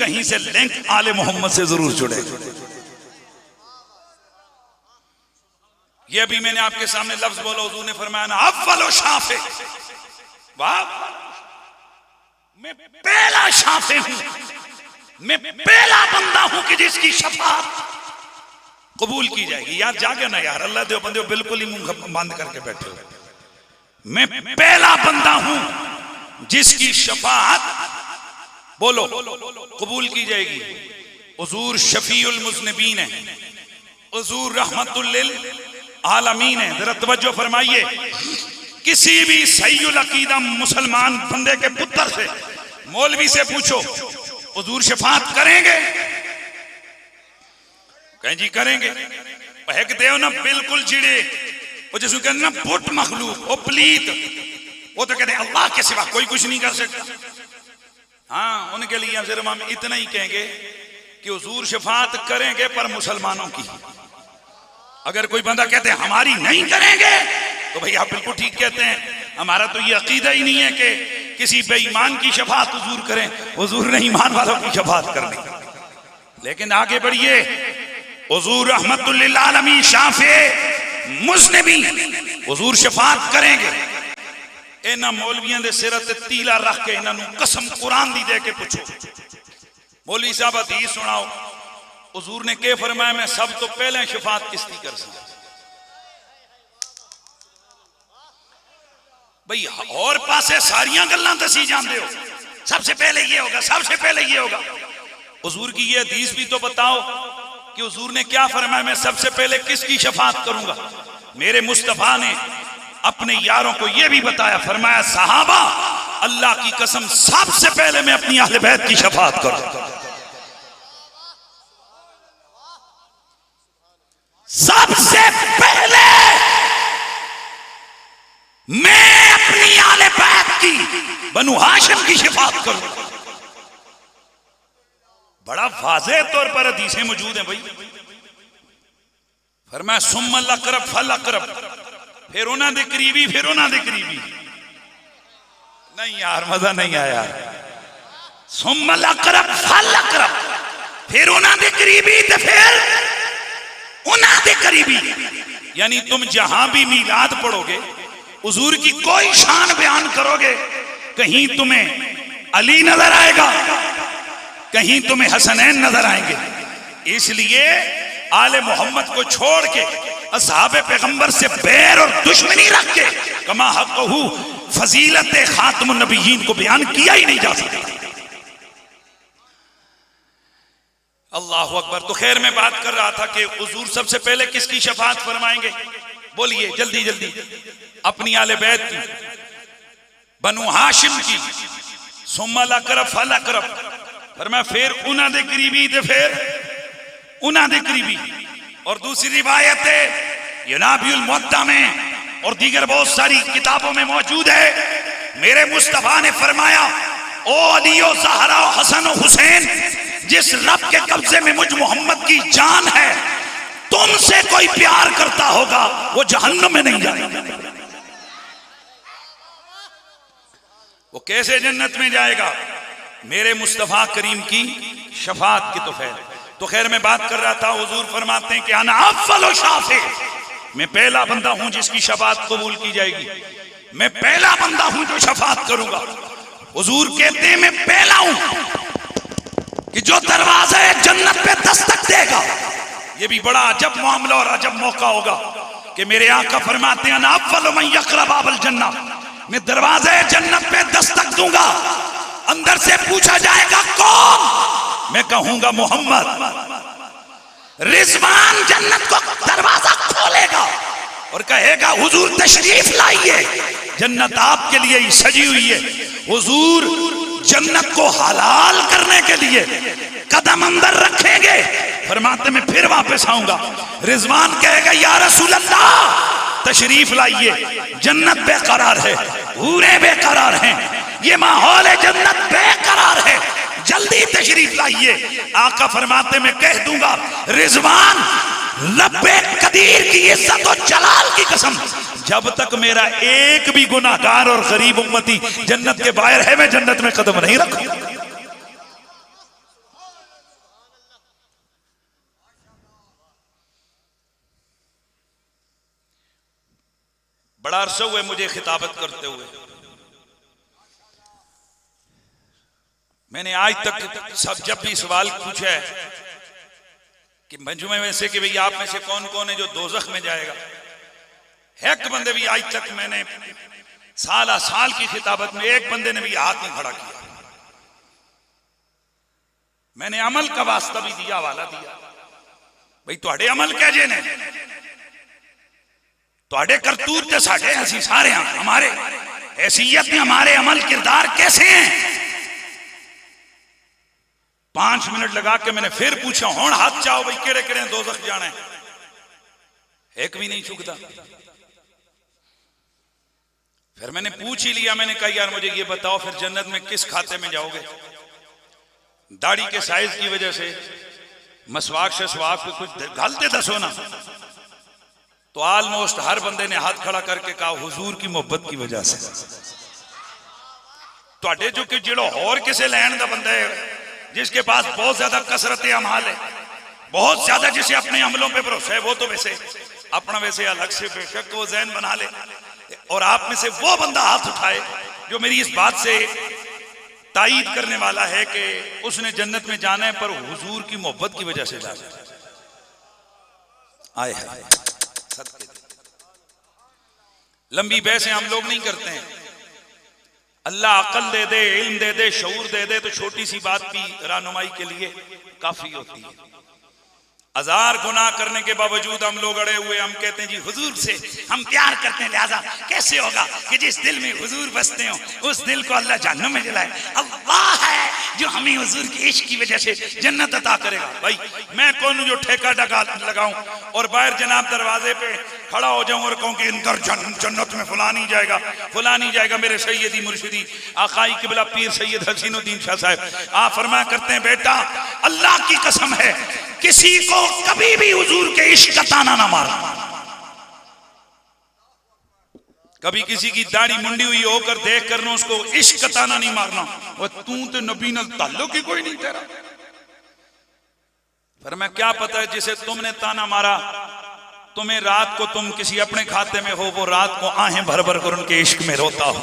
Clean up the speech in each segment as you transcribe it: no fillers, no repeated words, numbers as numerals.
कहीं से लिंक आले मोहम्मद से जरूर जुड़े। ये भी मैंने आपके सामने लफ्ज बोला, हुजूर ने फरमाया ना अव्वलो शाफे, वाह मैं पहला शाफे हूं, मैं पहला बंदा हूं कि जिसकी शफाअत कबूल की जाएगी। यार जागे ना यार, अल्लाह दे बंदे बिल्कुल ही मुंह बंद करके बैठे हो। मैं पहला बंदा हूं जिसकी शफाअत बोलो कबूल की जाएगी। हुजूर शफीउल मुज़निबीन है, हुजूर रहमतुल लिल आलमीन है। जरा तवज्जो फरमाइए, किसी भी सहीउल अकीदा मुसलमान बंदे के पुत्र से, मौलवी से पूछो हुजूर शफाअत करेंगे? कहें जी करेंगे। एक देव ना बिल्कुल चिड़े, वो जिसको कहते ना बुत मखलूक, वो प्लीत, वो तो कहते हैं अल्लाह के सिवा कोई कुछ नहीं कर सकता। हाँ, उनके लिए सिर्फ हम इतना ही कहेंगे कि हुजूर शफाअत करेंगे पर मुसलमानों की। अगर कोई बंदा कहते हैं हमारी नहीं करेंगे, तो भाई आप बिल्कुल ठीक कहते हैं, हमारा तो ये अकीदा ही नहीं है कि किसी बेईमान की शफाअत हुजूर करें। हुजूर ने ईमान वालों की शफाअत करनी। लेकिन आगे बढ़िए, हुजूर रहमतुल लिल आलमीन शाफे मुज़निबी, हुजूर शफाअत करेंगे। इन्हां मौलवियां दे सिर ते तीला रख के इन्हां नूं कसम कुरान दी दे के पूछो, मौलवी साहब हदीस सुनाओ, हुजूर ने क्या फरमाया? मैं सब तो पहले शफाअत किसकी कर सकता? भाई और पासे सारियां गल्लां दसी जांदे हो, सबसे पहले ये होगा, सबसे पहले ये होगा। हुजूर की ये हदीस भी तो बताओ कि हुजूर ने क्या फरमाया? मैं सबसे पहले किसकी शफाअत करूंगा? मेरे मुस्तफा ने अपने यारों को यह भी बताया, फरमाया सहाबा अल्लाह की कसम सबसे पहले मैं अपनी अहले बैत की शफाअत करूं। सबसे पहले मैं अपनी अहले बैत की, बनु हाशिम की शफाअत करूं। बड़ा वाज़ेह तौर पर हदीसें मौजूद हैं भाई। फरमाया सुम्मल अक़रब फल अक़रब, फिर उन्हां दे करीबी, फिर उन्हां दे करीबी। नहीं यार मजा नहीं आया। सुम्मल अक़रब फल अक़रब, फिर उन्हां दे करीबी, तो फिर उन्हां दे करीबी। यानी तुम जहां भी मीलाद पढ़ोगे, हुजूर की कोई शान बयान करोगे, कहीं तुम्हें अली नजर आएगा, कहीं तुम्हें हसनैन नजर आएंगे। इसलिए आले मोहम्मद को छोड़ के असहाबे पैगंबर से बैर और दुश्मनी रख के कमा हक़हू फजीलत खातमुन नबिय्यीन को बयान किया ही नहीं जा सकता। अल्लाह अकबर। तो खैर मैं बात कर रहा था कि हुजूर सबसे पहले किसकी शफाअत फरमाएंगे? बोलिए जल्दी जल्दी। अपनी आले बैत की, बनु हाशिम की। सुम्मल अक़रब फल अक़रब, फरमाया फिर उन्हां दे करीबी, ते फिर उन्हां दे करीबी। और दूसरी रिवायत है यनाबियुल मुअत्ता में और दीगर बहुत सारी किताबों में मौजूद है, मेरे मुस्तफा ने फरमाया ओ अली ओ ज़हरा ओ हसन ओ हुसैन, जिस रब के कब्जे में मुझ मोहम्मद की जान है, तुमसे कोई प्यार करता होगा वो जहन्नम में नहीं जाएगा। वो कैसे जन्नत में जाएगा? मेरे मुस्तफा करीम की शफाअत की तो खैर मैं बात कर रहा था, हुजूर फरमाते हैं कि अना अव्वलो शाफे, मैं पहला बंदा हूं जिसकी शफाअत कबूल की जाएगी। मैं पहला बंदा हूं जो शफाअत करूंगा। हुजूर कहते हैं मैं पहला हूं कि जो दरवाजा जन्नत पे दस्तक देगा। ये भी बड़ा अजब मामला और अजब मौका होगा कि मेरे आका फरमाते हैं अना अव्वलो मन यक़रा बाबल जन्नह, मैं दरवाजे जन्नत पे दस्तक दूंगा। अंदर से पूछा जाएगा कौन? मैं कहूंगा मोहम्मद। रिजवान जन्नत को दरवाजा खोलेगा और कहेगा हुजूर तशरीफ लाइए, जन्नत आपके लिए ही सजी हुई है। हुजूर जन्नत को हलाल करने के लिए कदम अंदर रखेंगे, फरमाते मैं फिर वापस आऊंगा। रिजवान कहेगा या रसूल अल्लाह तशरीफ लाइए, जन्नत बेकरार है, हूरें बेकरार हैं, ये माहौल जन्नत बेकरार है, जल्दी तशरीफ लाइए। आका फरमाते मैं कह दूंगा रिजवान रब्बे कदीर की इज्जत और जलाल की कसम, जब तक मेरा एक भी गुनाहगार और गरीब उम्मती जन्नत के बाहर है, मैं जन्नत में कदम नहीं रखूंगा। बड़ा अरसा हुआ मुझे खिताबत करते हुए। मैंने आज तक सब जब भी सवाल पूछा है कि मंजुमे में से कि भाई आप में से कौन कौन है जो दोज़ख में जाएगा, एक बंदे भी आज तक मैंने साल की खिताबत में एक बंदे ने भी हाथ नहीं खड़ा किया। मैंने अमल का वास्ता भी दिया, वाला दिया, भाई तुहाडे अमल कहजे ने, तुहाडे करतूत ते साडे असीं सारे हमारे हैसियत में हमारे अमल किरदार कैसे हैं। 5 मिनट लगा के मैंने फिर पूछा, हुण हाथ चाहो भाई केड़े केड़े दोज़ख जाना है, एक भी नहीं चुकता। फिर मैंने पूछ ही लिया, मैंने कहा यार मुझे ये बताओ फिर जन्नत में किस खाते में जाओगे। दाढ़ी के साइज की वजह से, मसवाक से स्वाक पे कुछ गलते दसो ना, तो ऑलमोस्ट हर बंदे ने हाथ खड़ा करके कहा हुजूर की मोहब्बत की वजह से। तुहाडे जो कि जिहड़ा होर किसे लैन दा बंदा है, जिसके पास बहुत ज्यादा कसरत अमाल है, बहुत ज्यादा जिसे अपने अमलों पे भरोसा है, वो तो वैसे अपना वैसे अलग से बेशक वो ज़हन बना ले, और आप में से वो बंदा हाथ उठाए जो मेरी इस बात से तायीद करने वाला है कि उसने जन्नत में जाना है पर हुजूर की मोहब्बत की वजह से जाना है। आए सदके लंबी बहसें हम लोग नहीं करते हैं। अल्लाह अकल दे दे, इल्म दे दे, शऊर दे दे तो छोटी सी बात भी रहनुमाई के लिए काफी होती है। 1000 गुनाह करने के बावजूद हम लोग अड़े हुए, हम कहते हैं जी हुजूर से हम प्यार करते हैं, लिहाजा कैसे होगा कि जिस दिल में हुजूर बसते हो उस दिल को अल्लाह जहन्नम में जलाए। अल्लाह है जो हमें हुजूर के इश्क की वजह से जन्नत अता करेगा। भाई मैं कौन जो ठेका लगाऊं और बाहर जनाब दरवाजे पे खड़ा हो जाऊं और कहूं कि अंदर जन्नत में फलानी जाएगा, फलानी जाएगा। मेरे सैयदी मुर्शिदी आकाई किबला पीर सैयद हसीनुद्दीन शाह साहब आप फरमाया करते हैं, बेटा अल्लाह की कसम है किसी को कभी भी हुजूर के इश्क का ताना ना मारना। कभी किसी की दाढ़ी मुंडी हुई होकर देख कर उसको इश्क का ताना नहीं मारना, वो तू तो नबी न ताल्लुक ही कोई नहीं तेरा। पर मैं क्या पता है जिसे तुमने ताना मारा, तुम्हें रात को तुम किसी अपने खाते में हो, वो रात को आहें भर भर कर उनके इश्क में रोता हो,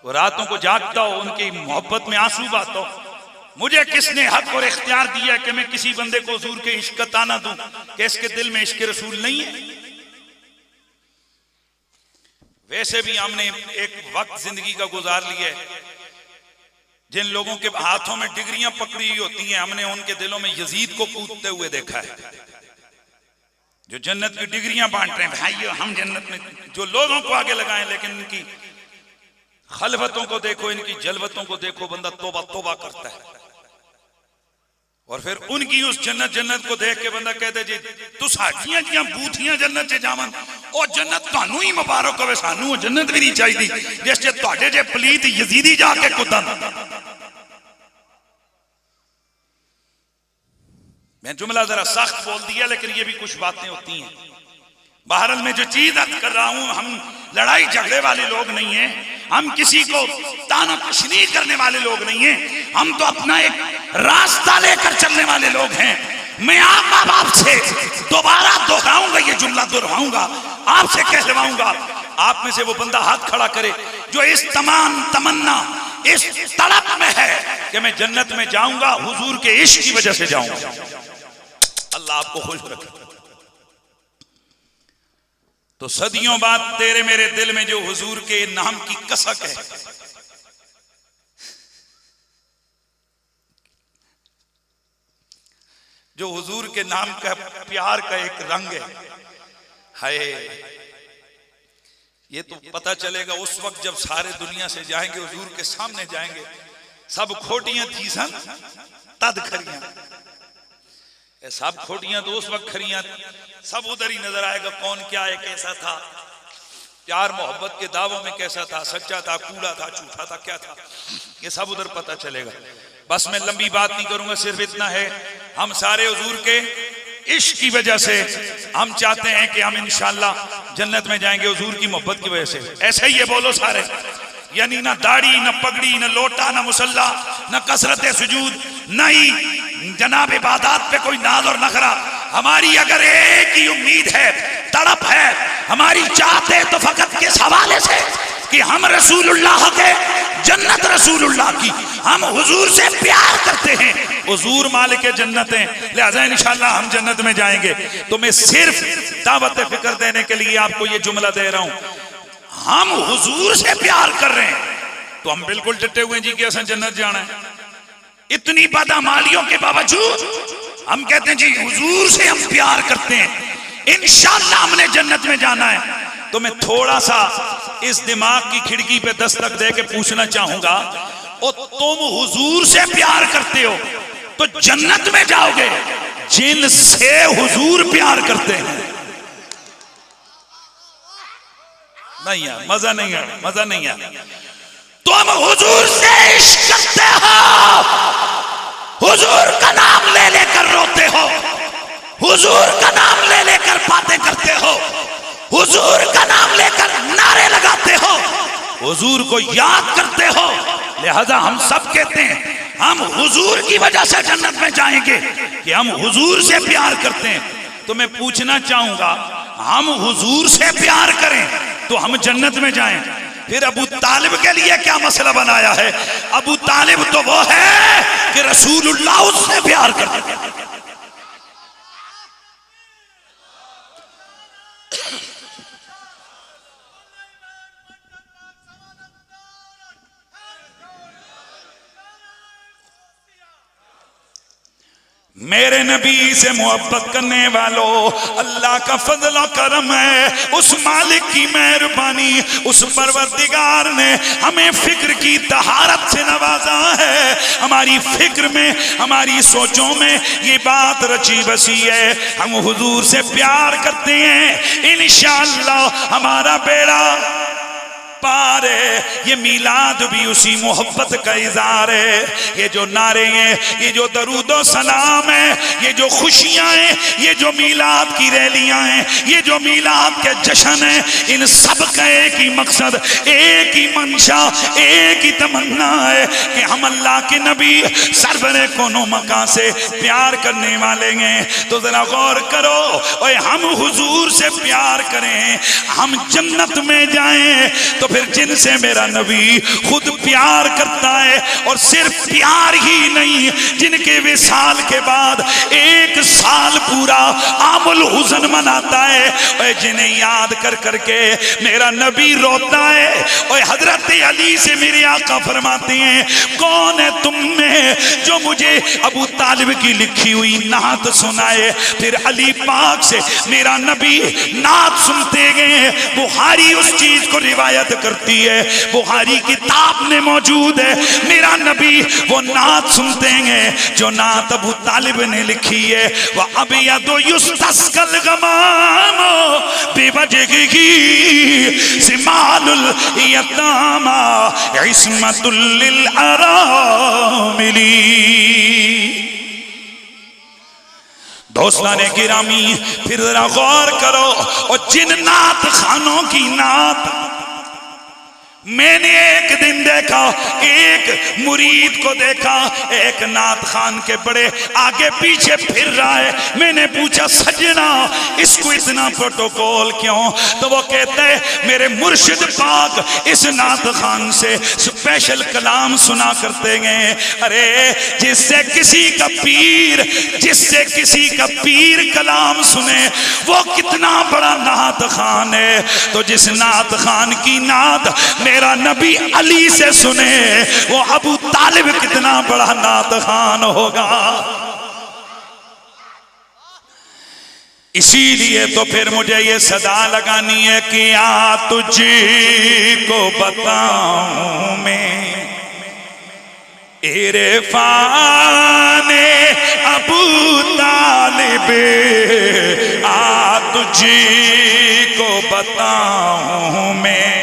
वो रातों को जागता हो, उनकी मोहब्बत में आंसू बहाता हो। मुझे किसने हक और इख्तियार दिया कि मैं किसी बंदे को हुजूर के इश्क का ताना दूं कि इसके दिल में इश्क रसूल नहीं है। वैसे भी हमने एक वक्त जिंदगी का गुजार लिया है, जिन लोगों के हाथों में डिग्रियां पकड़ी हुई होती हैं, हमने उनके दिलों में यजीद को कूदते हुए देखा है, जो जन्नत की डिग्रियां बांट रहे हैं। भाइयों हम जन्नत में, जो लोगों को आगे लगाएं, लेकिन इनकी खलवतों को देखो, इनकी जलवतों को देखो, बंदा तौबा तौबा करता है। और फिर उनकी उस जन्नत को देख के बंदा कहते जी तू साडियां जियां बूथियां जन्नत च जावन, ओ जन्नत तानू ही मुबारक होवे, सानू वो जन्नत भी नहीं चाहिए जिस च तुहाडे जे पलीत यजीदी जाके कुदन। मैं जुमला जरा सख्त बोल दिया, लेकिन ये भी कुछ बातें होती हैं। बहरहाल मैं जो चीज अर्ज कर रहा हूं, हम लड़ाई झगड़े वाले लोग नहीं हैं, हम किसी को ताना तशनीह करने वाले लोग नहीं हैं, हम तो अपना एक रास्ता लेकर चलने वाले लोग हैं। मैं आप माँ बाप से दोबारा दोहराऊंगा, ये जुमला दोहराऊंगा, आपसे कहलवाऊंगा, आप में से वो बंदा हाथ खड़ा करे जो इस तमाम तमन्ना, इस तड़प में है कि मैं जन्नत में जाऊंगा, हुजूर के इश्क की वजह से जाऊंगा। अल्लाह आपको खुश रखे। तो सदियों बाद तेरे मेरे दिल में जो हुजूर के नाम की कसक है, जो हुजूर के नाम का प्यार का एक रंग है, ये तो पता चलेगा उस वक्त जब सारे दुनिया से जाएंगे, हुजूर के सामने जाएंगे। सब खोटियां थी सन तद खरियां, सब खोटियां तो उस वक्त खरियां, सब उधर ही नजर आएगा कौन क्या है, कैसा था, प्यार मोहब्बत के दावों में कैसा था, सच्चा था, कूड़ा था, झूठा था, क्या था, ये सब उधर पता चलेगा। बस मैं लंबी बात नहीं करूंगा, सिर्फ इतना है, हम सारे हुजूर के इश्क की वजह से हम चाहते हैं कि हम इंशाअल्लाह जन्नत में जाएंगे हुजूर की मोहब्बत की वजह से। ऐसे ही ये बोलो सारे, यानी ना दाढ़ी, ना पगड़ी, ना लोटा, ना मुसल्ला, ना कसरत सुजूद, ना ही जनाब इबादत पे कोई नाज और नखरा। हमारी अगर एक ही उम्मीद है तड़प है, हमारी चाहत है तो फकत किस हवाले से कि हम रसूलुल्लाह के, जन्नत रसूलुल्लाह की, हम हुजूर से प्यार करते हैं। हुजूर मालिक जन्नत हैं, लिहाजा इंशाअल्लाह हम जन्नत में जाएंगे। तो मैं सिर्फ दावत फिक्र देने के लिए आपको ये जुमला दे रहा हूं, हम हुजूर से प्यार कर रहे हैं तो हम बिल्कुल डटे हुए जी कि असन जन्नत जाना है। इतनी बदअमालियों के बावजूद हम कहते हैं जी हुजूर से हम प्यार करते हैं, इंशाअल्लाह हमने जन्नत में जाना है। तो मैं थोड़ा सा इस दिमाग की खिड़की पे दस्तक दे के पूछना चाहूंगा, ओ तुम हुजूर से प्यार करते हो तो जन्नत में जाओगे जिनसे हुजूर प्यार करते हैं। नहीं यार, मजा नहीं है, मजा नहीं है। तुम हुजूर से इश्क करते हो, हुजूर का नाम ले लेकर रोते हो, हुजूर का नाम ले लेकर बातें करते हो, हुजूर का नाम लेकर नारे लगाते हो, हुजूर को याद करते हो। लिहाजा हम सब कहते हैं हम हुजूर की वजह से जन्नत में जाएंगे कि हम हुजूर से प्यार करते हैं। तो मैं पूछना चाहूंगा, हम हुजूर से प्यार करें तो हम जन्नत में जाएं, फिर अबू तालिब के लिए क्या मसला बनाया है? अबू तालिब तो वो है कि रसूलुल्लाह उससे प्यार करते हैं। मेरे नबी से मोहब्बत करने वालों, अल्लाह का फजल और करम है, उस मालिक की मेहरबानी, उस परवरदिगार ने हमें फिक्र की तहारत से नवाजा है। हमारी फिक्र में, हमारी सोचों में ये बात रची बसी है, हम हुजूर से प्यार करते हैं, इंशाअल्लाह हमारा बेड़ा पार है। ये मिलाद भी उसी मोहब्बत का इज़हार है। ये जो नारे हैं, ये जो दरूदो सलाम है, ये जो खुशियां हैं, ये जो मिलाद की रैलियां हैं, ये जो मिलाद के जश्न है, इन सब का एक ही मकसद, एक ही मंशा, एक ही तमन्ना है कि हम अल्लाह के नबी सरवरे कोनो मका से प्यार करने वाले हैं। तो जरा गौर करो, और हम हुजूर से प्यार करें, हम जन्नत में जाएं, तो फिर जिनसे मेरा नबी खुद प्यार करता है, और सिर्फ प्यार ही नहीं, जिनके विसाल के बाद एक साल पूरा आमुल हुज़न मनाता है, और जिन्हें याद कर करके मेरा नबी रोता है। और हजरत अली से मेरे आका फरमाते हैं, कौन है तुम में जो मुझे अबू तालिब की लिखी हुई नात सुनाए? फिर अली पाक से मेरा नबी नात सुनते गए। बुखारी उस चीज को रिवायत करती है, बुखारी किताब में मौजूद है, मेरा नबी वो नात सुनते हैं जो नात अबू तालिब ने लिखी है। वह अब यादो युस्तस्कल गमाम बेवजही सिमालुल यतामा इस्मतुल लिल अरामिली। दोस्ताने गिरामी, फिर जरा गौर करो, और जिन नात खानों की नात मैंने एक दिन देखा, एक मुरीद को देखा, एक नात खान के बड़े आगे पीछे फिर रहा है। मैंने पूछा, सजना इसको इतना प्रोटोकॉल क्यों? तो वो कहते हैं, मेरे मुर्शिद पाक इस नात खान से स्पेशल कलाम सुना करते हैं। अरे जिससे किसी का पीर कलाम सुने, वो कितना बड़ा नात खान है। तो जिस नात खान की नात मेरा नबी अली से सुने, वो अबू तालिब कितना बड़ा नात खान होगा। इसीलिए तो फिर मुझे ये सदा लगानी है कि आ तुझको बताऊं मैं इरफाने अबू तालिब, आ तुझको बताऊं मैं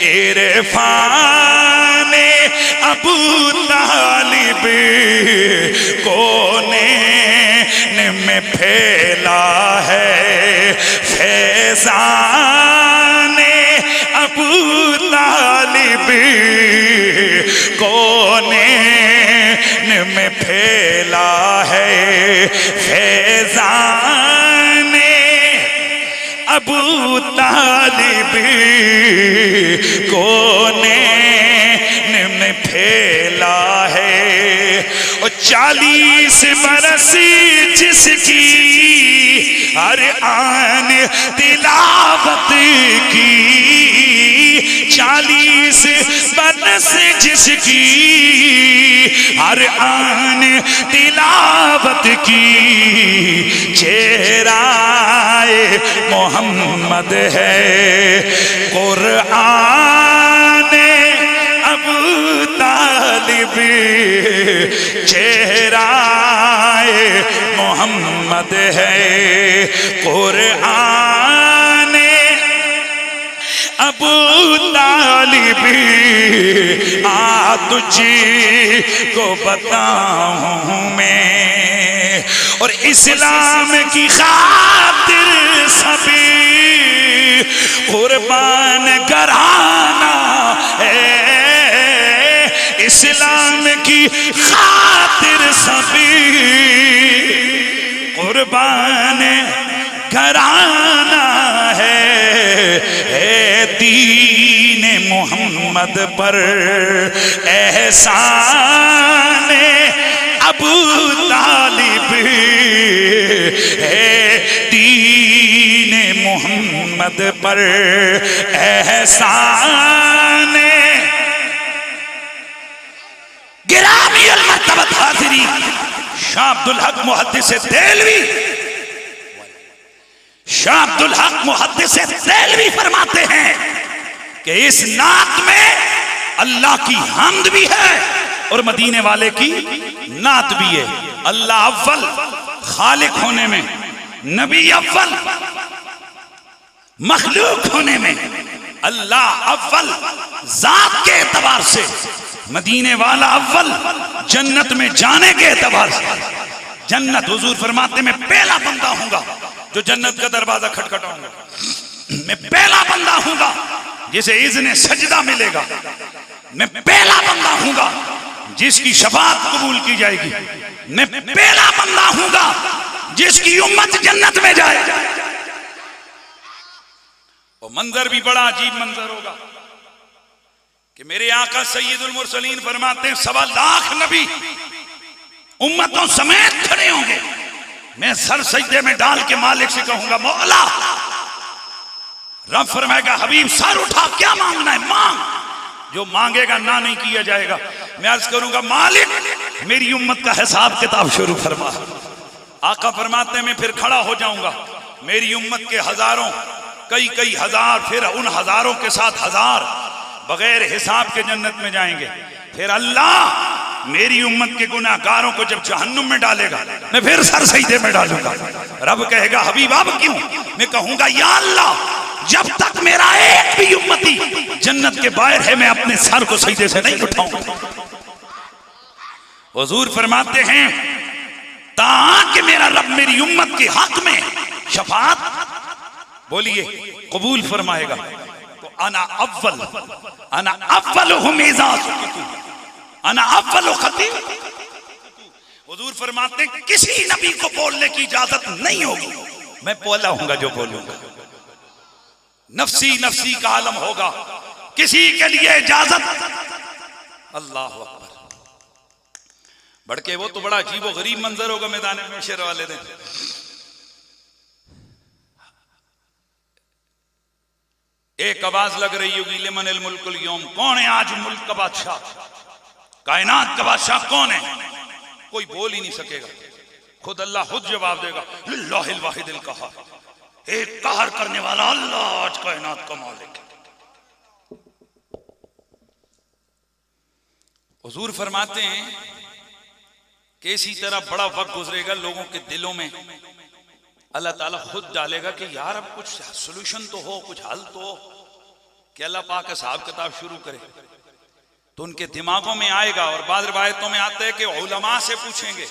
इरफाने अबू तालिब, कोने में फैला है फैजाने अबू तालिब, कोने में फैला है फैजाने तालिब कोने में फैला है। और 40 बरस जिसकी हर आन तिलावत की, 40 बरस जिसकी हर आन तिलावत की, चेहराए मोहम्मद है कुरान अबू तालिब, चेहराए मोहम्मद है कुरान अबू तालिब। आ तुझे को बताऊं मैं, और इस्लाम की खातिर सभी कुर्बान कराना है। इस्लाम की खातिर सभी कुर्बान कराना है। दीन मोहम्मद पर एहसान अबू तालिब है। दीन मोहम्मद पर एहसान गिरामी अल मर्तबत हाज़िरी शाह अब्दुल हक मुहद्दिस देलवी, शाह अब्दुल हक मुहद्दिस देलवी फरमाते हैं कि इस नात में अल्लाह की हम्द भी है और मदीने वाले की नात भी है। अल्लाह अव्वल खालिक होने में, नबी अव्वल मखलूक होने में, अल्लाह अव्वल जात के एतबार से, मदीने वाला अव्वल जन्नत में जाने के एतबार से। जन्नत हुजूर फरमाते मैं पहला बंदा हूंगा जो जन्नत का दरवाजा खटखटाऊंगा। मैं पहला बंदा हूंगा जिसे इज़्ने सजदा मिलेगा। मैं पहला बंदा हूंगा जिसकी शफाअत कबूल की जाएगी। मैं पहला बंदा हूंगा जिसकी उम्मत जन्नत में जाएगा। और मंजर भी बड़ा अजीब मंजर होगा कि मेरे आका सैयदुल मुरसलीन फरमाते हैं 1.25 लाख नबी उम्मतों समेत खड़े होंगे। मैं सर सजदे में डाल के मालिक से कहूंगा मौला। रब फरमाएगा हबीब सर उठा, क्या मांगना है मांग, जो मांगेगा ना नहीं किया जाएगा। मैं अर्ज करूंगा मालिक मेरी उम्मत का हिसाब किताब शुरू फरमा। आका फरमाते हैं मैं फिर खड़ा हो जाऊंगा, मेरी उम्मत के हजारों कई हजार, फिर उन हजारों के साथ हजार बगैर हिसाब के जन्नत में जाएंगे। फिर अल्लाह मेरी उम्मत के गुनाहगारों को जब जहन्नुम में डालेगा मैं फिर सर सजदे में डालूंगा। रब कहेगा हबीब अब क्यों? मैं कहूंगा या अल्लाह जब तक मेरा एक भी उम्मती जन्नत के बाहर है मैं अपने सर को सजदे से नहीं उठाऊंगा। हुजूर फरमाते हैं ताकि मेरा रब मेरी उम्मत के हक में शफाअत बोलिए कबूल फरमाएगा। तो अना अव्वल हुजूर फरमाते हैं किसी नबी को बोलने की इजाजत नहीं होगी, मैं पहला हूंगा जो बोलूंगा। नफसी नफसी का आलम होगा, किसी के लिए इजाजत। अल्लाह अकबर। बढ़के वो तो बड़ा अजीब व गरीब मंजर होगा मैदान में शेर वाले दिन। एक आवाज लग रही होगी लिमनिल मुल्कुल यौम, कौन है आज मुल्क का बादशाह, कायनात का बादशाह कौन है? कोई बोल ही नहीं सकेगा, खुद अल्लाह खुद जवाब देगा लिल्लाहिल वाहिदिल कहहार, एक कहर करने वाला अल्लाह आज कायनात का मालिक है। हुजूर फरमाते हैं कि इसी तरह बड़ा वक्त गुजरेगा, लोगों के दिलों में अल्लाह ताला खुद डालेगा कि यार अब कुछ सोल्यूशन तो हो, कुछ हल तो हो, कि अल्लाह पाक हिसाब किताब शुरू करे। तो उनके दिमागों में आएगा। और बाद रिवायतों में आता है कि उलमा से पूछेंगे।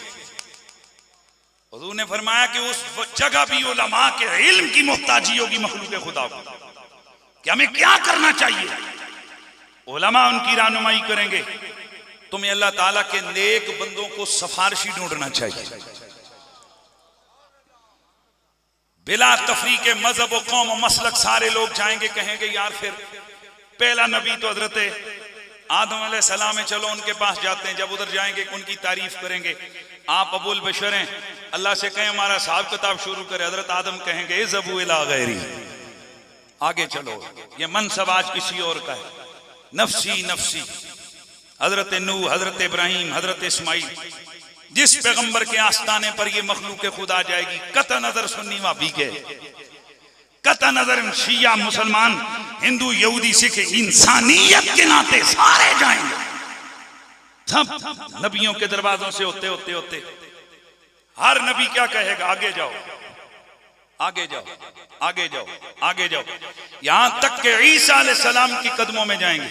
हुजूर ने फरमाया कि उस जगह भी उलमा के इल्म की मुहताजी होगी मखलूक खुदा को कि हमें क्या करना चाहिए। उलमा उनकी रहनुमाई करेंगे। तुम्हें अल्लाह ताला के नेक बंदों को सिफारिशी ढूंढना चाहिए, बिला तफरीक मजहब व कौम व मसलक सारे लोग जाएंगे, कहेंगे यार फिर पहला नबी तो हजरत आदम अलैहिस्सलाम है, चलो उनके पास जाते हैं। जब उधर जाएंगे उनकी तारीफ करेंगे, आप अबुल बशर हैं, अल्लाह से कहें हमारा हिसाब किताब शुरू करे। हजरत आदम कहेंगे ज़बू इला गैरी, आगे चलो, ये मनसब आज किसी और का है, नफसी नफसी। हजरत नूह, हजरत इब्राहिम, हजरत इस्माइल, जिस पैगंबर के आस्ताने पर ये मखलूक खुदा जाएगी, कत नजर सुन्नी वाबी के, कत नजर शिया मुसलमान हिंदू यहूदी सिख, इंसानियत के नाते सारे जाएंगे। सब नबियों के दरवाजों से होते होते होते हर नबी क्या कहेगा, आगे जाओ आगे जाओ आगे जाओ आगे जाओ, यहां तक कि ईसा अलैहिस्सलाम की कदमों में जाएंगे।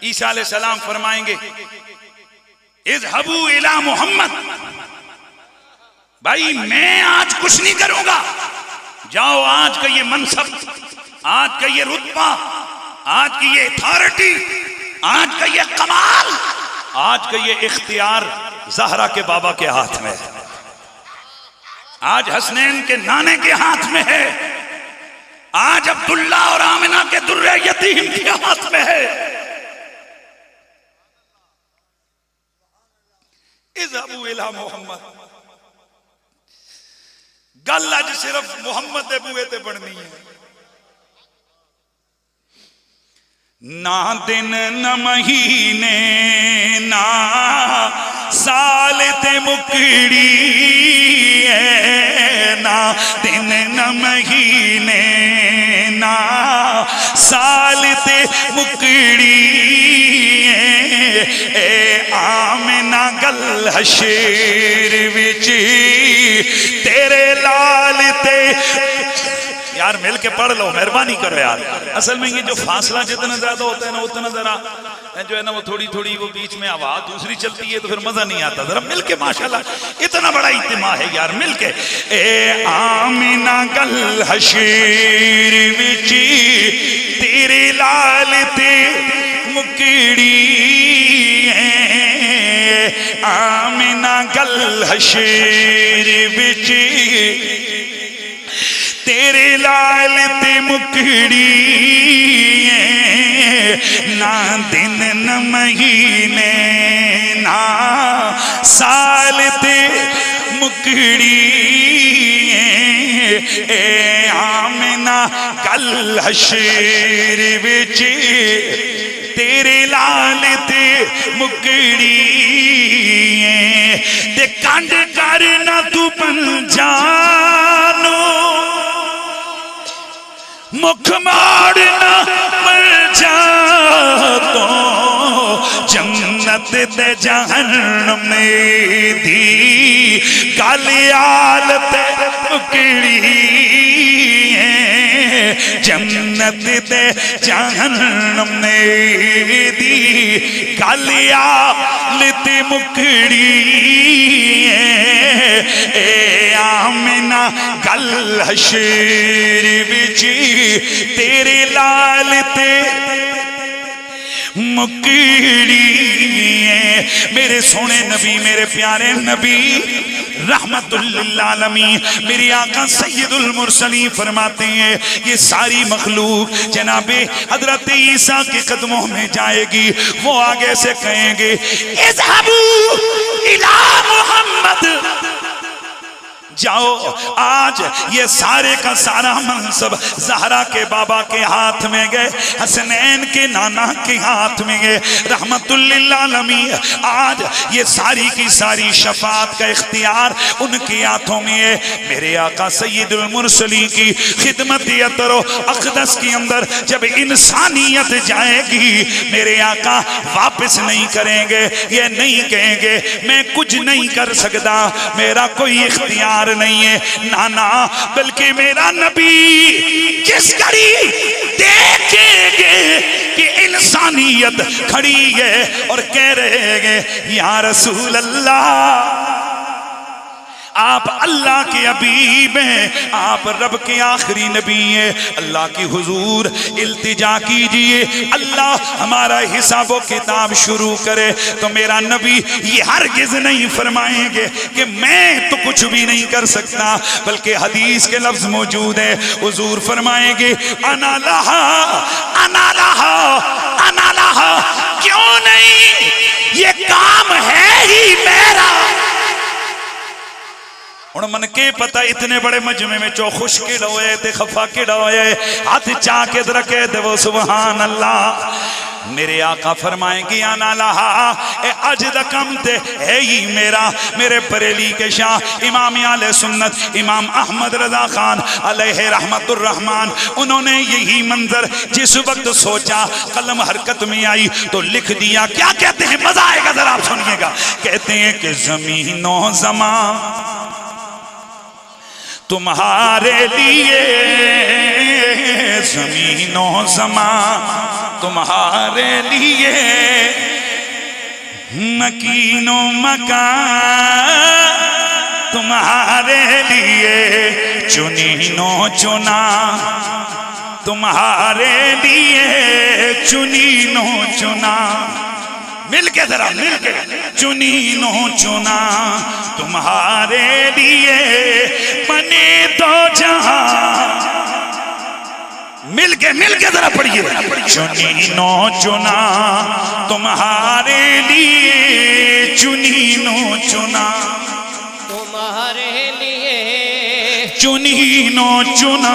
ईसा अलैहिस्सलाम फरमाएंगे इज़हबू इला मोहम्मद, भाई मैं आज कुछ नहीं करूंगा, जाओ आज का ये मनसब, आज का ये रुतबा, आज की ये अथॉरिटी, आज का ये कमाल, आज का ये इख्तियार ज़हरा के बाबा के हाथ में है, आज हसनैन के नाने के हाथ में है, आज अब्दुल्ला और आमिना के दुर्रे यतीम के हाथ में है। इज़हबू इला मोहम्मद, गल अज सिर्फ मुहम्मद दे बूहे ते बननी है। ना दिन न महीने ना साल ते मुकड़ी है, ना दिन न महीने ना साल ते मुकड़ी ए आमिना गल हशेर विच तेरे लाल ते। यार मिल के पढ़ लो, मेहरबानी करो यार। असल में ये जो फासला जितना ज्यादा होता है ना, उतना जरा जो है ना वो थोड़ी थोड़ी वो बीच में आवाज दूसरी चलती है तो फिर मजा नहीं आता। जरा मिल के माशाल्लाह इतना बड़ा इज्तिमा है यार, मिल के ए आमिना गल हशेर विच तेरे लाल ते मुकड़ी, आमिना गल हशेर विच तेरे लाल ते मुकड़ी, ना दिन न महीने ना साल ते मुकड़ी, ए आमिना गल हशेर विच तेरे लाल ते मुकड़ी, ते कंड करना तू पंजानो मुख मारना मर जा तो जन्नत दे जहन्नम में दी कालियाल ते मुकड़ी, जन्नत दे जहन्नम में दी कालियाल ते मुकड़ी, ए आमिना गल हशेर विच तेरे लाल ते मुकड़ी। मेरे सोने नबी, मेरे प्यारे नबी रहमतुल लिल आलमीन, मेरे आका सैयदुल मुरसलीन फरमाते हैं ये सारी मखलूक जनाबे हजरत ईसा के कदमों में जाएगी। वो आगे से कहेंगे इज़हबू इला मोहम्मद, जाओ आज ये सारे का सारा मनसब ज़हरा के बाबा के हाथ में गए, हसनैन के नाना के हाथ में गए, रहमतुल लिल आलमीन। आज ये सारी की सारी शफाअत का इख्तियार उनके हाथों में है। मेरे आका सैयदुल मुरसलीन की खिदमत अतरो अक़दस के अंदर जब इंसानियत जाएगी, मेरे आका वापस नहीं करेंगे, ये नहीं कहेंगे मैं कुछ नहीं कर सकता, मेरा कोई इख्तियार नहीं है, ना ना, बल्कि मेरा नबी जिस घड़ी देखेंगे कि इंसानियत खड़ी है और कह रहे हैं या रसूल अल्लाह आप अल्लाह के हबीब हैं, आप रब के आखिरी नबी हैं। अल्लाह की हुजूर इल्तिजा कीजिए, अल्लाह हमारा हिसाब किताब शुरू करे तो मेरा नबी ये हरगिज नहीं फरमाएंगे कि मैं तो कुछ भी नहीं कर सकता, बल्कि हदीस के लफ्ज मौजूद है, हुजूर फरमाएंगे अना लहा अना लहा अना लहा। क्यों नहीं, ये काम है ही मेरा। हुण मन के पता इतने बड़े मजमे में चो खुश के होए ते खफा के होए, हाथ चा के रखे दे वो सुभान अल्लाह। मेरे आका फरमाएंगे आना लहा ए अज दा कम ते है ही मेरा। मेरे बरेली के शाह इमाम आले सुन्नत इमाम अहमद रजा खान अलैहि रहमतुर रहमान, उन्होंने यही मंजर जिस वक्त सोचा कलम हरकत में आई तो लिख दिया। क्या कहते हैं, मजा आएगा जरा आप सुनिएगा। कहते हैं कि जमीनो जमा तुम्हारे लिए, जमीनो जमा तुम्हारे लिए, मकीनो मकान तुम्हारे लिए, चुनीनो चुना तुम्हारे लिए, चुनीनो चुना। मिलके जरा मिलके, चुनीनो चुना तुम्हारे लिए, बने तो जहां। मिलके मिलके जरा पढ़िए, चुनीनो चुना तुम्हारे लिए, चुनीनो चुना तुम्हारे लिए, चुनीनो चुना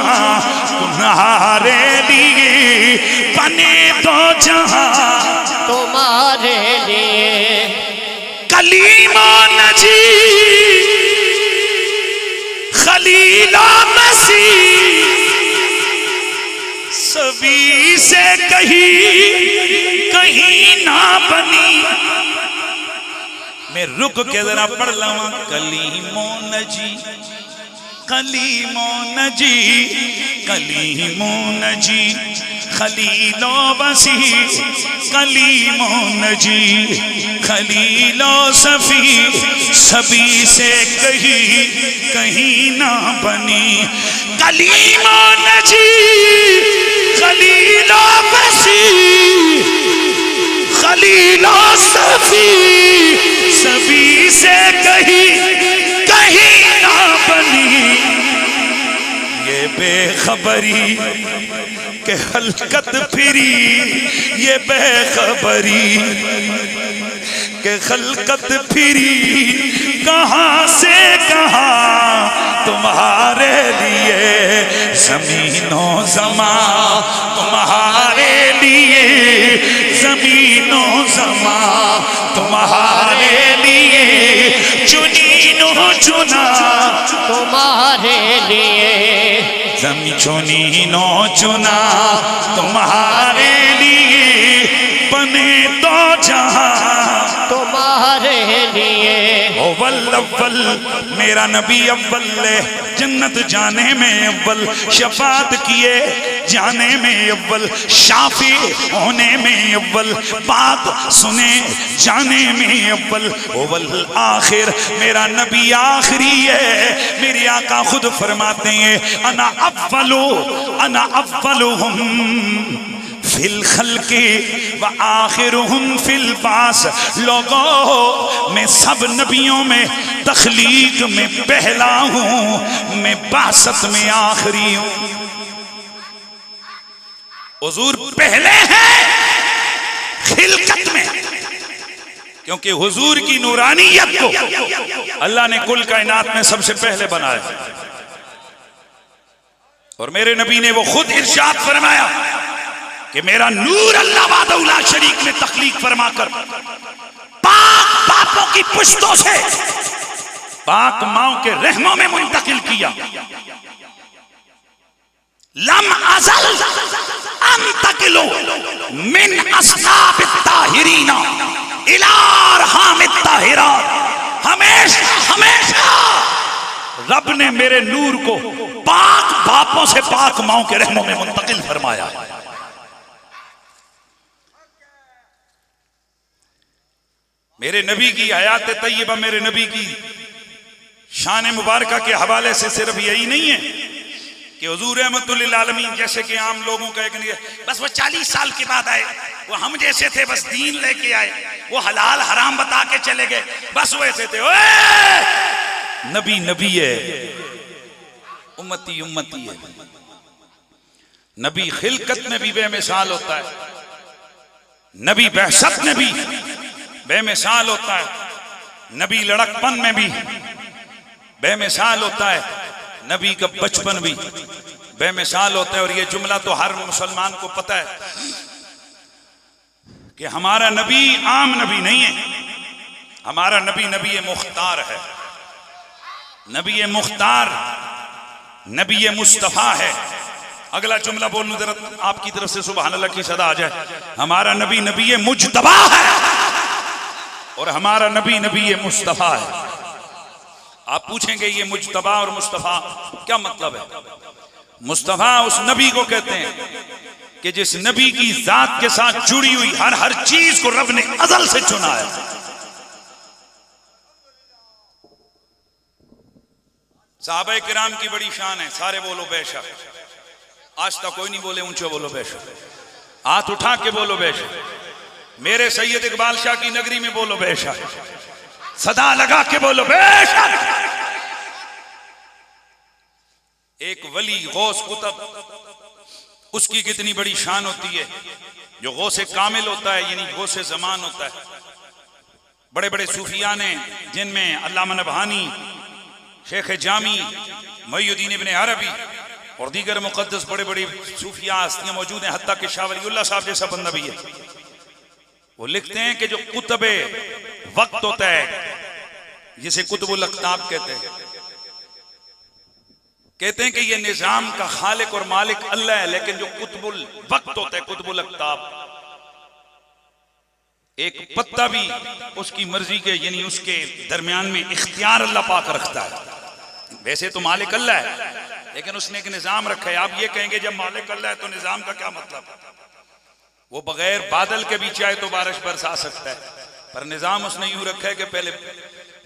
तुम्हारे लिए, बने तो जहां तुम्हारे लिए। कलीमा नजी खलीला मसीह, सभी से कहीं कहीं ना बनी। मैं रुक के जरा पढ़ लवा। कलीमो नजी कलीमो नजी कलीमो नजी खलीलो बसी, कलीमो नजी खलीलो सफी, सभी से कहीं कहीं ना बनी। कलीमो नजी खलीलो बसी, खलीलो सफी, सभी से कहीं कहीं ना बनी। ये बेखबरी के हलकत फिरी, ये बेखबरी के खलकत फिरी, कहां से कहां तुम्हारे लिए, जमीनो जमा तुम्हारे लिए, जमीनो जमा तुम्हारे लिए, चुनीनो चुना तुम्हारे लिए, जमी चुनीनो चुना तुम्हारे लिए, बने तो जहां तुम्हारे लिए। अव्वल अव्वल मेरा नबी अव्वल, जन्नत जाने में अव्वल, शफात किए जाने में अव्वल, शाफी होने में अव्वल, बात सुने जाने में अव्वल, अव्वल आखिर मेरा नबी आखिरी है। मेरे आका खुद फरमाते हैं अना अव्वलुहुम फिल खल्क़ि व आखिरुहुम फिल बास। लोगों मैं सब नबियों में तख्लीक में पहला हूं, मैं बासत में आखिरी हूं। हुजूर पहले हैं खिलकत में, क्योंकि हुजूर की नूरानियत को अल्लाह ने कुल कायनात में सबसे पहले बनाया। और मेरे नबी ने वो खुद इरशाद फरमाया कि मेरा नूर अल्लाह वादउला शरीक में तख्लीक फरमाकर पाक बापों की पुश्तों से पाक माओं के रहमों में मुंतकिल किया। लम अज़ल अंतकिलो मिन अस्लाब ताहिरीना इला अरहाम ताहिरात। हमेशा हमेशा रब ने मेरे नूर को पाक बापों से पाक माओं के रहमों में मुंतकिल फरमाया। मेरे नबी की हयात तय्यबा, मेरे नबी की शान मुबारका के हवाले से सिर्फ यही नहीं है कि हुजूर रहमतुल लिल आलमीन जैसे कि आम लोगों का एक नहीं, बस वो 40 साल के बाद आए, वो हम जैसे थे, बस दीन लेके आए, वो हलाल हराम बता के चले गए, बस वैसे थे। ओए नबी नबी है, उम्मती उम्मती है। नबी खिलकत में भी बेमिसाल होता है, नबी बहसत में भी बेमिसाल होता है, नबी लड़कपन में भी बेमिसाल होता है, नबी का बचपन भी बेमिसाल होता है। और ये जुमला तो हर मुसलमान को पता है कि हमारा नबी आम नबी नहीं है, हमारा नबी नबी मुख्तार है, नबी मुख्तार, नबी मुस्तफा है। अगला जुमला बोलूं जरा आपकी तरफ से सुभान अल्लाह की सदा आ जाए। हमारा नबी नबी मुज्तबा है और हमारा नबी नबी मुस्तफा है। आप पूछेंगे ये मुज्तबा और मुस्तफा क्या मतलब है? मुस्तफा उस नबी को कहते हैं कि जिस नबी की जात के साथ जुड़ी हुई हर चीज को रब ने अज़ल से चुना है। सहाबा किराम की बड़ी शान है, सारे बोलो बेशक। आज तक कोई नहीं बोले ऊंचे बोलो बेशक, हाथ उठा के बोलो बेशक। मेरे सैयद इकबाल शाह की नगरी में बोलो बेशक, सदा लगा के बोलो बेशक। एक वली गौस कुतब, उसकी कितनी बड़ी शान होती है। जो गौसे कामिल होता है यानी गौसे ज़मान होता है। बड़े बड़े सूफिया ने, जिनमें अल्लामा नबहानी, शेख जामी, मुईयुद्दीन इब्न अरबी और दीगर मुक़द्दस बड़े बड़े सूफिया हस्तियां मौजूद हैं। हत्ता कि शाह वलीउल्लाह साहब जैसा बंदा भी है। वो लिखते हैं कि जो कुतुबे वक्त होता है, जिसे कुतुबुल अक़ताब कहते हैं कि ये निजाम का खालिक और मालिक अल्लाह है, लेकिन जो कुतुबुल वक्त होता है, कुतुबुल अक़ताब, एक पत्ता भी उसकी मर्जी के यानी उसके दरमियान में इख्तियार अल्लाह पाक रखता है। वैसे तो मालिक अल्लाह है, लेकिन उसने एक निजाम रखा है। आप ये कहेंगे जब मालिक अल्लाह है तो निजाम का क्या मतलब? वो बगैर बादल के भी चाहे तो बारिश बरसा सकता है, पर निजाम उसने यूं रखा है कि पहले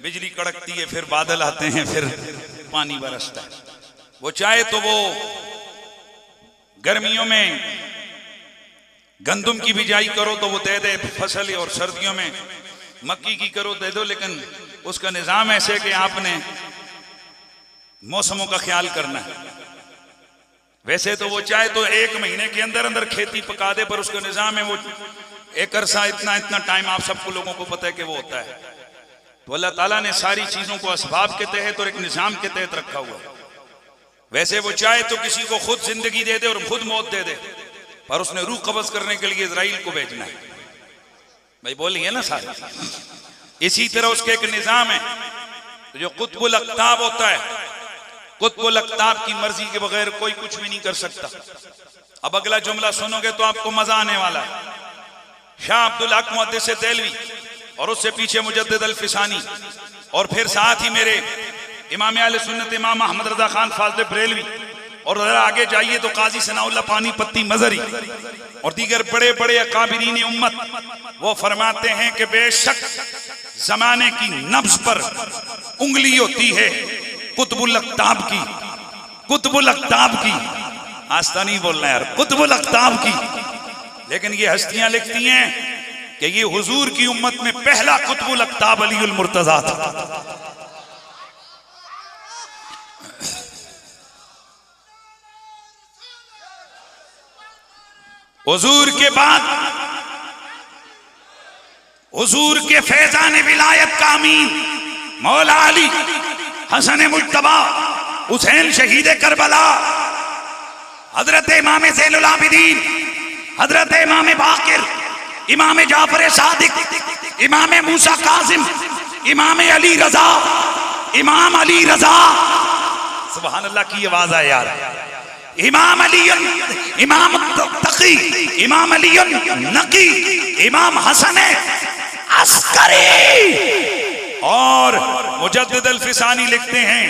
बिजली कड़कती है, फिर बादल आते हैं, फिर पानी बरसता है। वो चाहे तो वो गर्मियों में गंदुम की बिजाई करो तो वो दे दे फसल, और सर्दियों में मक्की की करो दे दो, लेकिन उसका निजाम ऐसे कि आपने मौसमों का ख्याल करना है। वैसे तो वो चाहे तो 1 महीने के अंदर अंदर खेती पका दे, पर उसका निजाम है वो एक अरसा इतना इतना टाइम, आप सबको लोगों को पता है कि वो होता है। तो अल्लाह ताला ने सारी चीजों को असबाब के तहत और एक निजाम के तहत रखा हुआ है। वैसे वो चाहे तो किसी को खुद जिंदगी दे दे और खुद मौत दे दे, पर उसने रूह कब्ज करने के लिए इजराइल को भेजना है। भाई बोलिए ना सारे। इसी तरह उसके एक निजाम है। तो जो कुतुबुल अक़ताब होता है, कुतुबुल अक़ताब की मर्जी के बगैर कोई कुछ भी नहीं कर सकता। अब अगला जुमला सुनोगे तो आपको मजा आने वाला है। शाह अब्दुल हक मुहद्दिस देलवी और उससे पीछे मुजद्दिद अल फिसानी, और फिर साथ ही मेरे इमाम अहले सुन्नत इमाम अहमद रज़ा खान फाज़िल बरेलवी, और जरा आगे जाइए तो काजी सनाउल्लाह पानीपत्ती मजरी और दीगर बड़े बड़े अकाबिरीन उम्मत, वो फरमाते हैं कि बेशक जमाने की नब्ज पर उंगली होती है कुतुबुल अक़ताब की, कुतुबुल अक़ताब की। आस्ता नहीं बोलना यार, कुतुबुल अक़ताब की। लेकिन ये हस्तियां लिखती हैं कि ये हुजूर की उम्मत में पहला कुतुबुल अक़ताब अलीउल मुर्तज़ा था। हुजूर के बाद हुजूर के फैजान विलायत का अमीन मौला अली हसन मुज्तबा हुसैन शहीद करबला, हजरत इमाम ज़ैनुल आबिदीन, हजरत इमाम बाकिर, इमाम जाफर सादिक, इमाम मूसा कासिम, इमाम अली रजा, इमाम अली रजा। सुभान अल्लाह की आवाज है यार। इमाम अली, इमाम तकी, इमाम अली नकी, इमाम हसन अस्करी। और मुजद्दिद अल फिसानी लिखते हैं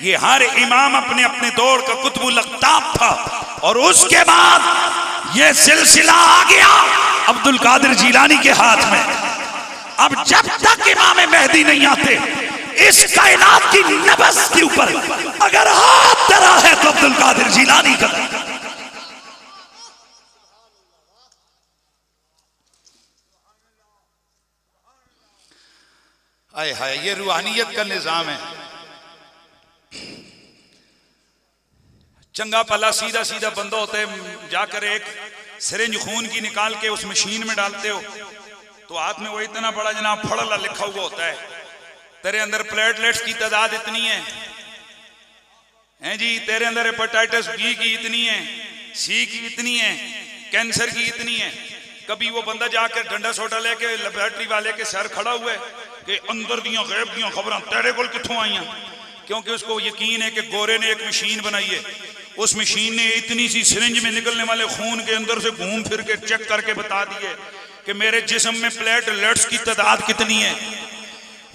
ये हर इमाम अपने अपने दौर का कुतुबुल अक़ताब था। और उसके बाद ये सिलसिला आ गया अब्दुल कादिर जीलानी के हाथ में। अब जब तक इमाम मेहदी नहीं आते इस कायनात की नब्ज के ऊपर अगर हाथ धरा है तो अब्दुल कादिर जिलानी का। आए हाय, ये रूहानियत का निजाम है। चंगा भला सीधा सीधा बंदा होता है, जाकर एक सिरिंज खून की निकाल के उस मशीन में डालते हो तो हाथ में वो इतना बड़ा जनाब फड़ला लिखा हुआ होता है, तेरे अंदर प्लेटलेट्स की तादाद इतनी है जी, तेरे अंदर हेपेटाइटिस बी की इतनी है, सी की इतनी है, कैंसर की इतनी है। कभी वो बंदा जाकर डंडा सोटा लेके लेबोरेटरी वाले के सर खड़ा हुआ है कि अंदर दियां गैब दियां खबरां तेरे कोल कित्थों आईयां, क्योंकि उसको यकीन है कि गोरे ने एक मशीन बनाई है, उस मशीन ने इतनी सी सिरिंज में निकलने वाले खून के अंदर से घूम फिर के चेक करके बता दिए कि मेरे जिस्म में प्लेटलेट्स की तादाद कितनी है,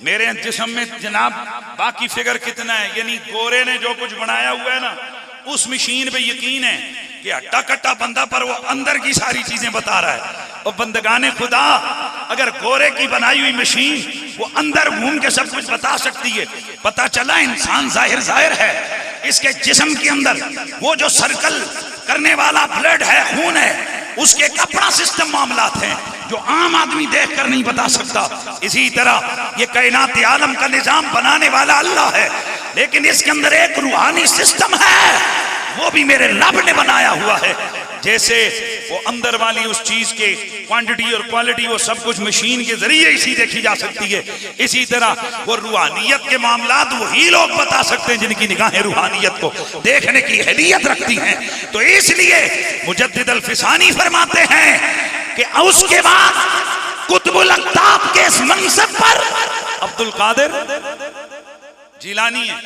मेरे जिस्म में जनाब बाकी फिगर कितना है। यानी गोरे ने जो कुछ बनाया हुआ है ना, उस मशीन पे यकीन है कि हट्टा कट्टा बंदा पर वो अंदर की सारी चीजें बता रहा है। और बंदगाने खुदा, अगर गोरे की बनाई हुई मशीन वो अंदर घूम के सब कुछ बता सकती है, पता चला इंसान जाहिर है, इसके जिस्म के अंदर वो जो सर्कल करने वाला ब्लड है, खून है, उसके एक अपना सिस्टम मामलात हैं जो आम आदमी देख कर नहीं बता सकता। इसी तरह ये कायनात आलम का निजाम बनाने वाला अल्लाह है, लेकिन इसके अंदर एक रूहानी सिस्टम है, वो भी मेरे रब ने बनाया हुआ है। जैसे वो अंदर वाली उस चीज के क्वांटिटी और क्वालिटी वो सब कुछ मशीन के जरिए इसी देखी जा सकती है, इसी तरह वो रूहानियत के मामलात वही लोग बता सकते हैं जिनकी निगाहें रूहानियत को देखने की अहलियत रखती हैं। तो इसलिए मुजद्दिद अल-फिसानी फरमाते हैं कि उसके बाद कुतुबुल अक़ताब के इस मनसब पर अब्दुल कादिर जिलानी है।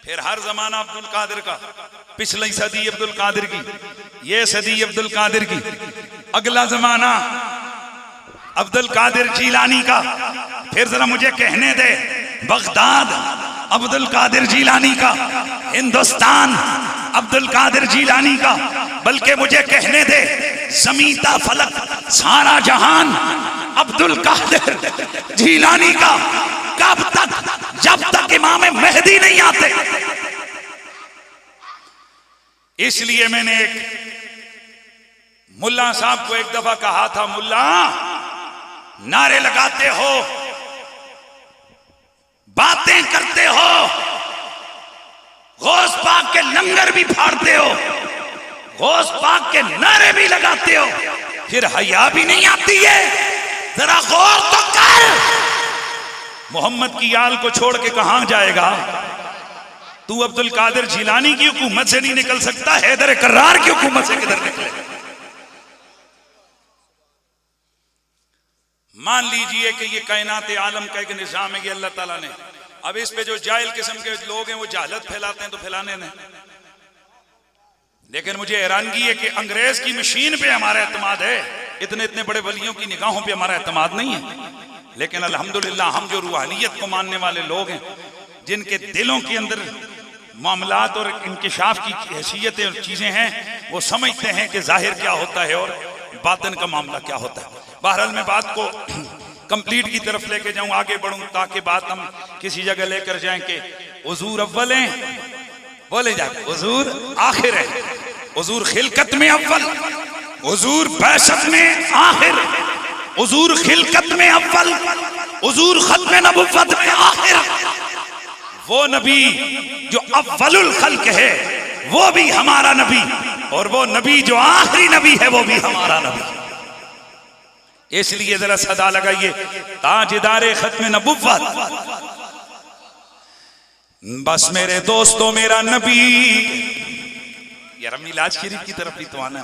फिर हर जमाना अब्दुल कादिर का, पिछली सदी अब्दुल कादिर की, ये सदी अब्दुल कादिर की, अगला जमाना अब्दुल कादिर जिलानी का। फिर जरा मुझे कहने दे, बगदाद अब्दुल कादिर जिलानी का, हिंदुस्तान अब्दुल कादिर जिलानी का, बल्कि मुझे कहने दे ज़मीता फलक सारा जहान अब्दुल कादिर जिलानी का। कब तक? जब तक इमाम मेहदी नहीं आते। इसलिए मैंने एक मुल्ला साहब को एक दफा कहा था, मुल्ला नारे लगाते हो, बातें करते हो, गौस पाक के लंगर भी फाड़ते हो, गौस पाक के नारे भी लगाते हो, फिर हया भी नहीं आती है? जरा गौर तो कर। मोहम्मद की आल को छोड़ के कहां जाएगा तू? अब्दुल कादिर जिलानी की हुकूमत से नहीं निकल सकता, हैदर कर्रार की हुकूमत से किधर निकले? मान लीजिए कि ये कायनात आलम का एक निजाम है, ये अल्लाह ताला ने। अब इस पे जो जाहिल किस्म के लोग हैं वो जहालत फैलाते हैं, तो फैलाने दें। लेकिन मुझे हैरानगी है कि अंग्रेज की मशीन पे हमारा एतमाद है, इतने इतने बड़े वलियों की निगाहों पे हमारा एतमाद नहीं है। लेकिन अल्हम्दुलिल्लाह हम जो रूहानियत को मानने वाले लोग हैं, जिनके दिलों के अंदर मामलात और इंकिशाफ की हैसियतें और चीजें हैं, वो समझते हैं कि जाहिर क्या होता है और बातिन का मामला क्या होता है। बहरहाल मैं बात को कंप्लीट की तरफ लेके जाऊं, आगे बढ़ूं, ताकि बात हम किसी जगह लेकर जाएं कि हुजूर अव्वल हैं, बोले जाए हुजूर आखिर है, हुजूर खिलकत में अव्वल, हुजूर बैसत में आखिर, हुजूर खिलकत में अव्वल, हुजूर खत्म नबुव्वत में आखिर। वो नबी जो अव्वलुल खल्क है वो भी हमारा नबी, और वो नबी जो आखिरी नबी है वो भी हमारा नबी। इसलिए जरा सदा लगाइए, ताजदारे खत्म नबुव्वत, बस मेरे दोस्तों मेरा नबी। यार मिलाद शरीफ की तरफ ही तो आना।